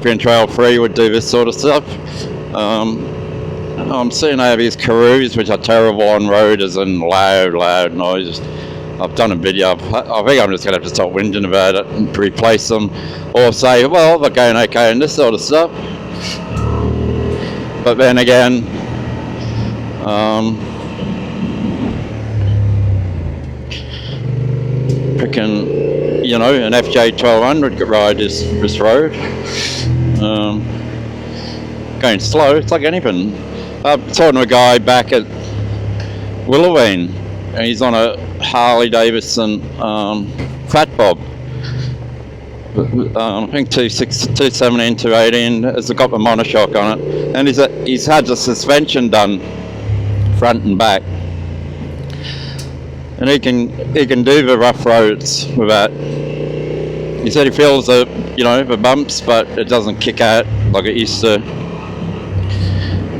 European Trail 3 would do this sort of stuff. I'm seeing they have these Karoos, which are terrible on road, as in loud noise. I've done a video. I think I'm just going to have to stop whinging about it and replace them, or say, well, they're going okay and this sort of stuff. But then again, freaking, you know, an FJ 1200 could ride this road. Going slow, it's like anything. I'm talking to a guy back at Willoween, and he's on a Harley Davidson Fat Bob. I think 217, 218. It's got the monoshock on it, and he's had the suspension done front and back, and he can do the rough roads without. He said he feels the bumps, but it doesn't kick out like it used to.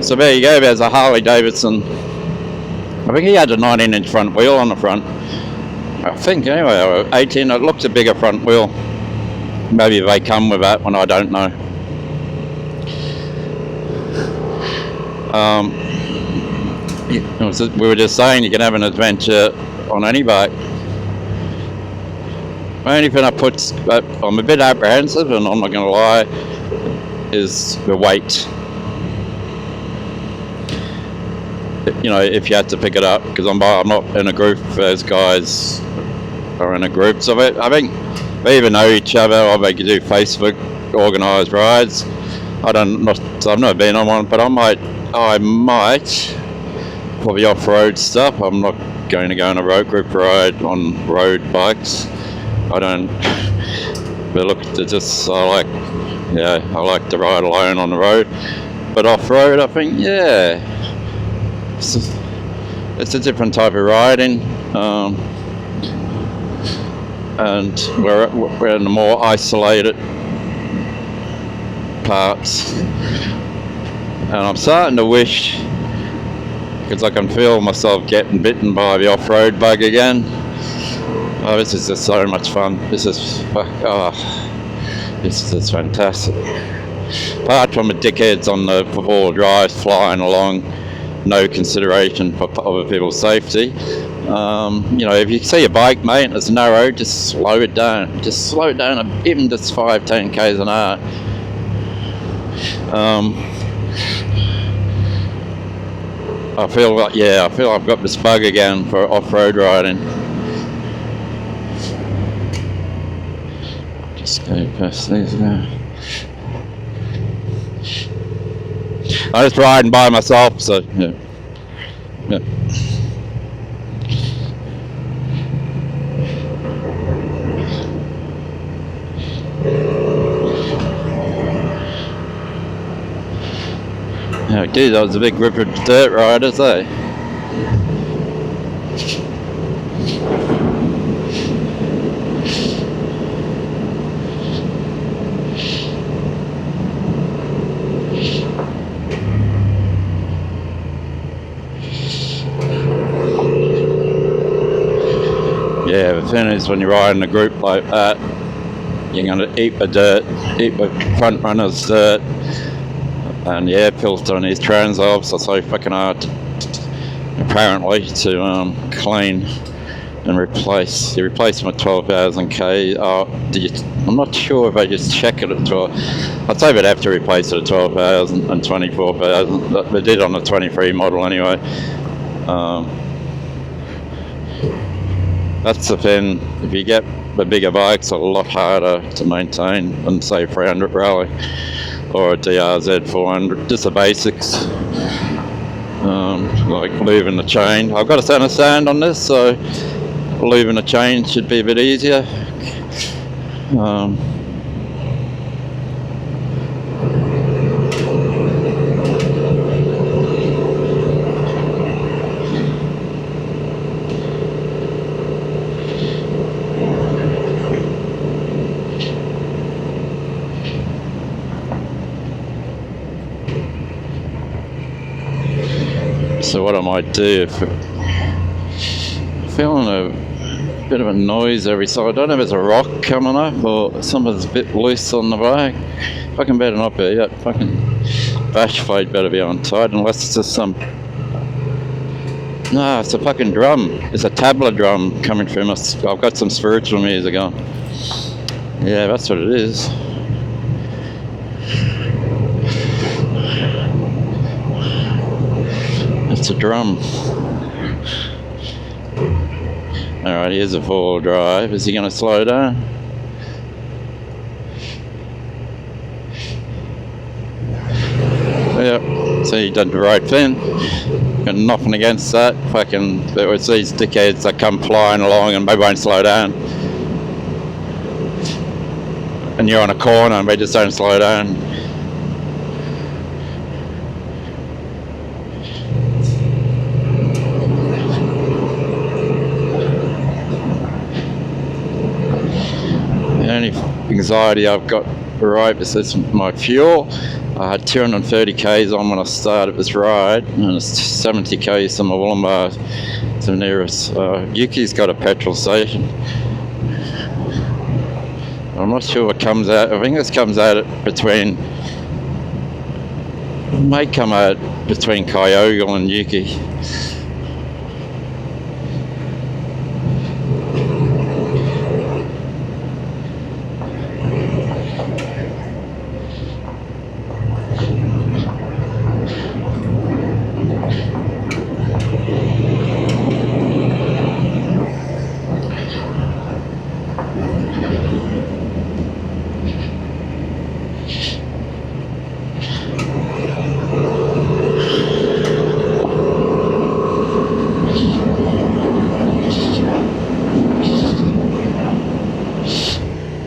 So there you go. There's a Harley Davidson. I think he had a 19-inch front wheel on the front. I think anyway, or 18. It looks a bigger front wheel. Maybe they come with that one. I don't know. We were just saying you can have an adventure on any bike. The only thing I'm a bit apprehensive, and I'm not going to lie, is the weight. You know, if you had to pick it up, because I'm not in a group. Those guys are in a group, so I think they either know each other or they could do Facebook organised rides. I've never been on one, but I might for the off-road stuff. I'm not going to go on a road group ride on road bikes. I don't. But look, I like to ride alone on the road. But off-road, I think, yeah. It's a different type of riding, and we're in the more isolated parts, and I'm starting to wish, because I can feel myself getting bitten by the off-road bug again. Oh, this is just so much fun. This is fantastic. Apart from the dickheads on the four-wheel drive flying along, no consideration for other people's safety. If you see a bike, mate, and it's narrow, just slow it down. Just slow it down, even just 5-10 k's an hour. I feel I've got this bug again for off-road riding. Just go past these now. I'm just riding by myself, so yeah. Oh, geez, that was a big group of dirt riders, eh? Yeah, the thing is, when you ride in a group like that, you're going to eat the dirt, eat the front runner's dirt, and the air filter on these Transalps are so fucking hard, apparently, to clean and replace. You replace them at 12,000 k. I'm not sure if I just check it at 12. I'd say they'd have to replace it at 12,000 and 24,000. They did on the 23 model anyway. That's the thing. If you get the bigger bikes, a lot harder to maintain than say 300 Rally or a DRZ 400. Just the basics, like lubing the chain. I've got a center stand on this, so lubing the chain should be a bit easier. So what I might do, if I'm feeling bit of a noise every side. I don't know if it's a rock coming up or something's a bit loose on the bike. Fucking better not be. That fucking bash plate better be on tight, unless it's just some... No, it's a fucking drum. It's a tabla drum coming from us. I've got some spiritual music on. Yeah, that's what it is. It's a drum. Alright, here's a four-wheel drive. Is he going to slow down? Yep, so he did the right thing. Got nothing against that. Fucking, there was these dickheads that come flying along and they won't slow down. And you're on a corner and they just don't slow down. The only anxiety I've got right is my fuel. I had 230 k's on when I started this ride, and it's 70 k's to my Wollongbar, to the nearest. Yuki's got a petrol station. I'm not sure what comes out. I think this comes out between, may come out between Kyogle and Yuki.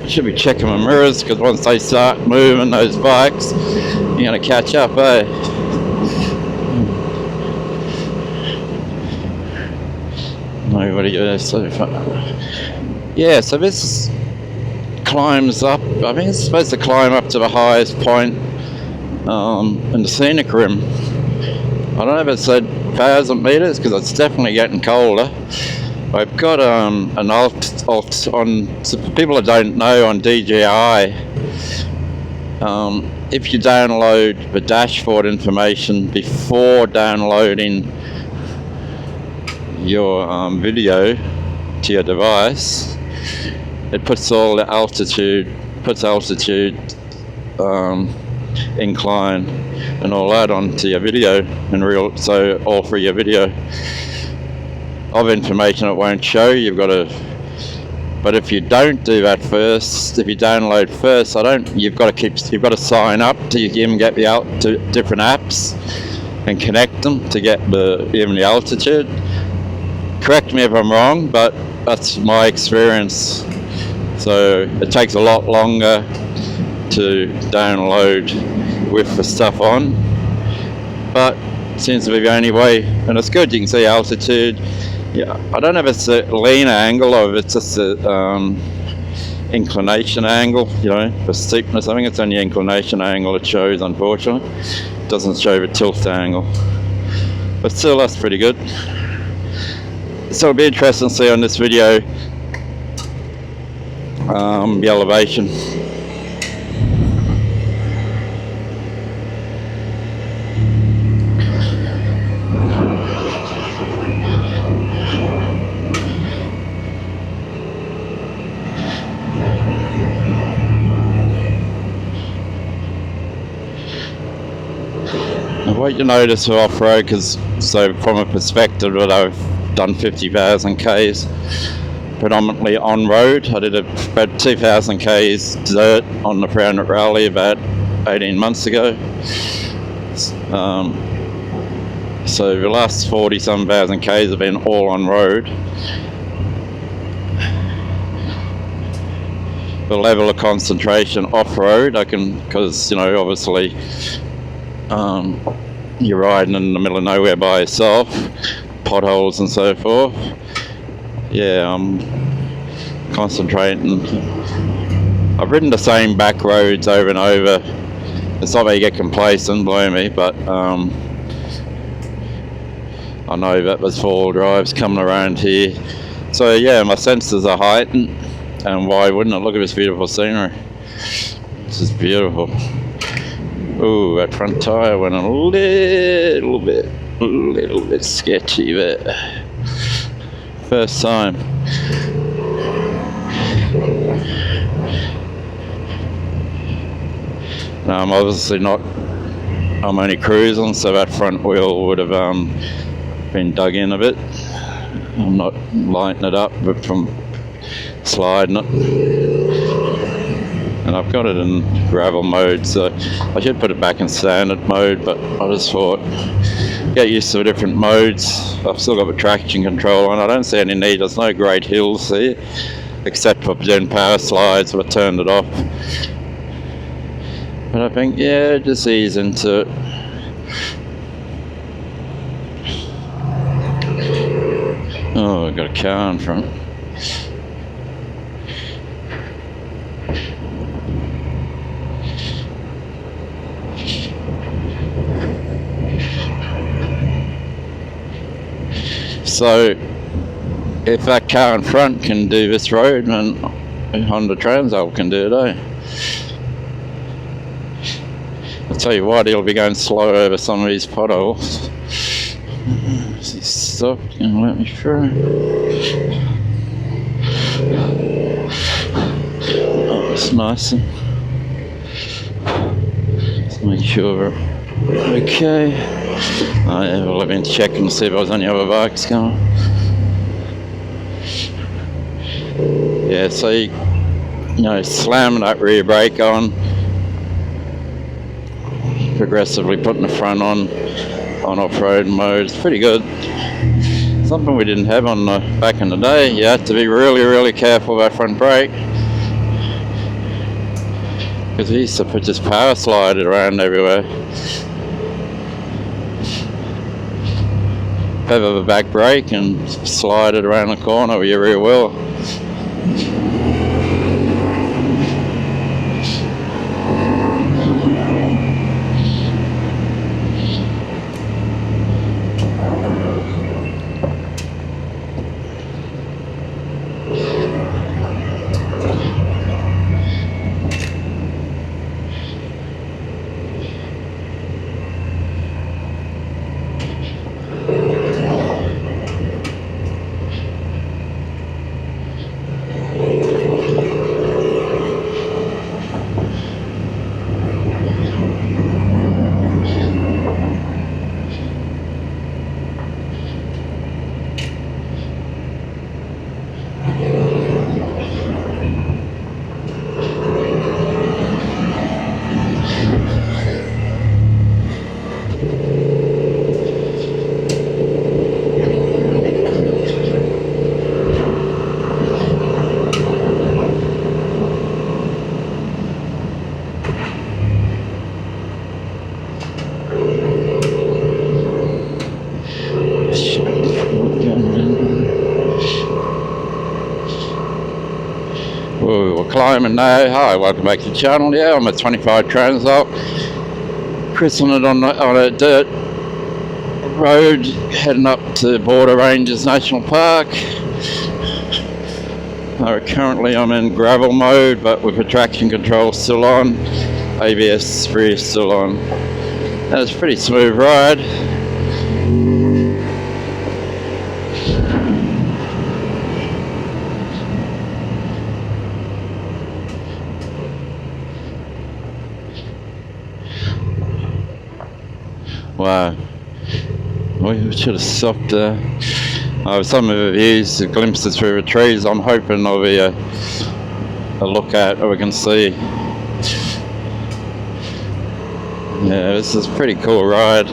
Should be checking my mirrors, because once they start moving those bikes, you're going to catch up, eh? Nobody goes so far. Yeah, so this climbs up. I think it's supposed to climb up to the highest point in the Scenic rim. I don't know if it's 1,000 meters, because it's definitely getting colder. I've got an alt on, so for people that don't know, on DJI, if you download the dashboard information before downloading your video to your device, it puts all the altitude, incline and all that onto your video in real, so all through your video. Of information it won't show. You've got to, but if you don't do that first, if you download first, you've got to sign up to even get to different apps and connect them to get even the altitude. Correct me if I'm wrong, but that's my experience. So it takes a lot longer to download with the stuff on, but it seems to be the only way, and it's good. You can see altitude. Yeah, I don't know if it's a lean angle or if it's just a inclination angle, you know, for steepness. I think it's only inclination angle it shows, unfortunately. It doesn't show the tilt angle. But still, that's pretty good. So it'll be interesting to see on this video the elevation. What you notice with off-road, because so from a perspective that I've done 50,000 k's predominantly on road. I did about 2,000 k's dirt on the Prowner Rally about 18 months ago. So the last 40-some thousand k's have been all on road. The level of concentration off-road, because you know, obviously you're riding in the middle of nowhere by yourself, potholes and so forth. Yeah, I'm concentrating. I've ridden the same back roads over and over. It's not that you get complacent, believe me, but I know that there's four-wheel drives coming around here, So yeah, my senses are heightened, and why wouldn't I? Look at this beautiful scenery. This is beautiful. Ooh, that front tyre went a little bit sketchy there. First time. Now I'm obviously not, I'm only cruising, so that front wheel would have been dug in a bit. I'm not lighting it up, but from sliding it. And I've got it in gravel mode, so I should put it back in standard mode, but I just thought, get used to the different modes. I've still got the traction control on. I don't see any need, there's no great hills here, except for doing power slides, but I turned it off. But I think, yeah, just ease into it. Oh, I've got a car in front. So, if that car in front can do this road, then Honda Transalp can do it, eh? I'll tell you what, he'll be going slow over some of these potholes. Is he stopped? Gonna let me through? Oh, it's nice. Let's make sure we're okay. Oh yeah, well, I've been checking to see if there's any other bikes going. Yeah, so you know, slamming that rear brake on, progressively putting the front on off-road mode. It's pretty good. Something we didn't have on back in the day. You had to be really careful with that front brake, because we used to just power slide it around everywhere. Feather the back brake and slide it around the corner with your rear wheel. We're climbing now. Hi, welcome back to the channel. Yeah, I'm at 25 Transalp, cruising it on a dirt road heading up to Border Ranges National Park. Currently I'm in gravel mode, but with the traction control still on, ABS rear still on. And it's a pretty smooth ride. Wow, we should have stopped there. Some of the views, the glimpses through the trees, I'm hoping there'll be a look at where we can see. Yeah, this is a pretty cool ride.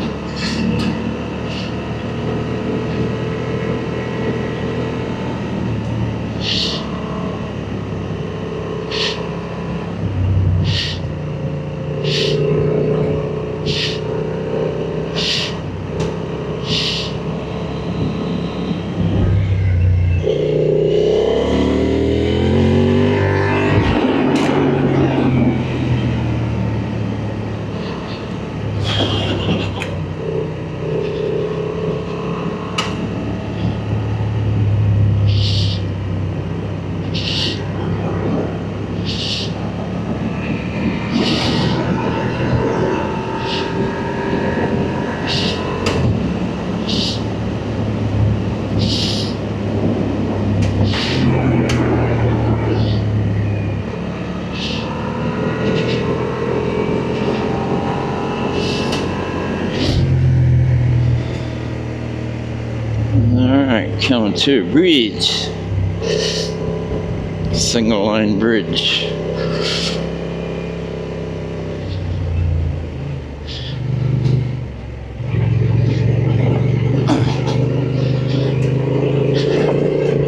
coming to a bridge. Single lane bridge.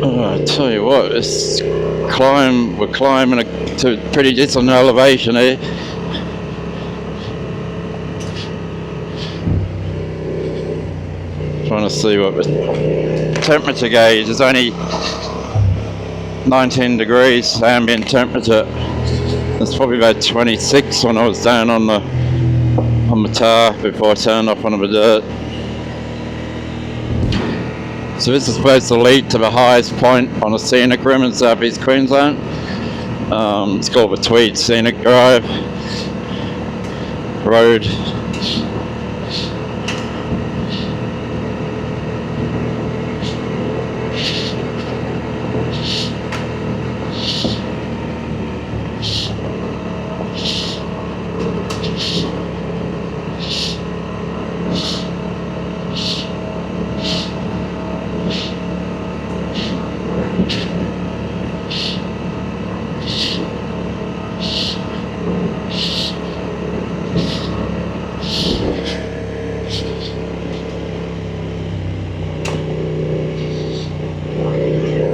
I tell you what, we're climbing to a pretty decent elevation here. Trying to see what the temperature gauge is. Only 19 degrees ambient temperature. It's probably about 26 when I was down on the tar before I turned off on the dirt. So this is supposed to lead to the highest point on a scenic rim in southeast Queensland. It's called the Tweed Scenic Drive Road.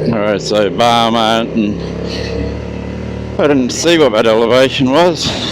Alright, so Bar Mountain. I didn't see what that elevation was.